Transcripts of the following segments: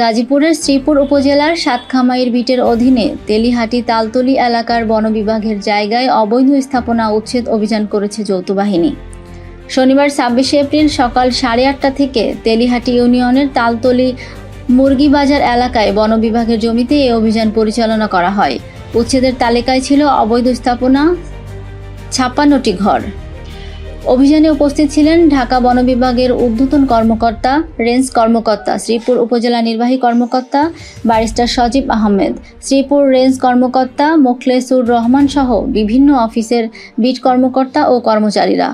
গাজীপুরের শ্রীপুর উপজেলার সাতখামাইর বিটের অধীনে তেলিহাটি তালতলী এলাকার বন বিভাগের জায়গায় অবৈধ স্থাপনা উচ্ছেদ অভিযান করেছে যৌথ বাহিনী। শনিবার ২৬ এপ্রিল সকাল ৮:৩০ থেকে তেলিহাটি ইউনিয়নের তালতলী মুরগিবাজার এলাকায় বন বিভাগের জমিতে এই অভিযান পরিচালনা করা হয়। উচ্ছেদের তালিকায় ছিল অবৈধ স্থাপনা ৫৬টি ঘর। অভিযানে উপস্থিত ছিলেন ঢাকা বন বিভাগের ঊর্ধ্বতন কর্মকর্তা, রেঞ্জ কর্মকর্তা, শ্রীপুর উপজেলা নির্বাহী কর্মকর্তা ব্যারিস্টার সজীব আহমেদ, শ্রীপুর রেঞ্জ কর্মকর্তা মোখলেসুর রহমান সহ বিভিন্ন অফিসের বিট কর্মকর্তা ও কর্মচারীরা।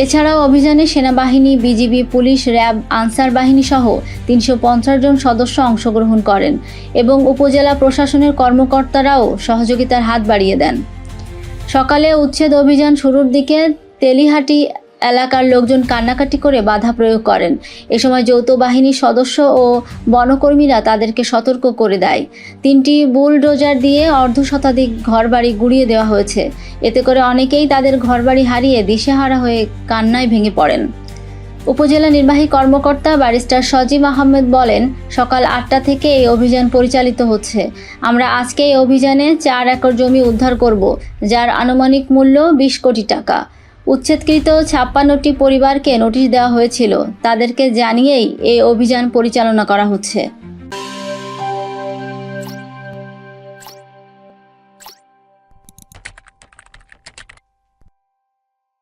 এছাড়াও অভিযানে সেনাবাহিনী, বিজিবি, পুলিশ, র্যাব, আনসার বাহিনী সহ ৩৫০ জন সদস্য অংশগ্রহণ করেন এবং উপজেলা প্রশাসনের কর্মকর্তারাও সহযোগিতার হাত বাড়িয়ে দেন। সকালে উচ্ছেদ অভিযান শুরুর দিকে তেলিহাটি এলাকার লোকজন কান্নাকাটি করে বাধা প্রয়োগ করেন। এ সময় যৌথ বাহিনীর সদস্য ও বনকর্মীরা তাদেরকে সতর্ক করে দেয়। ৩টি বুলডোজার দিয়ে অর্ধশতাধিক ঘরবাড়ি গুঁড়িয়ে দেওয়া হয়েছে। এতে করে অনেকেই তাদের ঘরবাড়ি হারিয়ে দিশেহারা হয়ে কান্নায় ভেঙে পড়েন। উপজেলা নির্বাহী কর্মকর্তা ব্যারিস্টার সজীব আহমেদ বলেন, সকাল ৮টা থেকে এই অভিযান পরিচালিত হচ্ছে। আমরা আজকে এই অভিযানে ৪ একর জমি উদ্ধার করব, যার আনুমানিক মূল্য ২০ কোটি টাকা। উচ্ছেদকৃত ৫৬টি পরিবারকে নোটিশ দেওয়া হয়েছিল। তাদেরকে জানিয়েই এই অভিযান পরিচালনা করা হচ্ছে।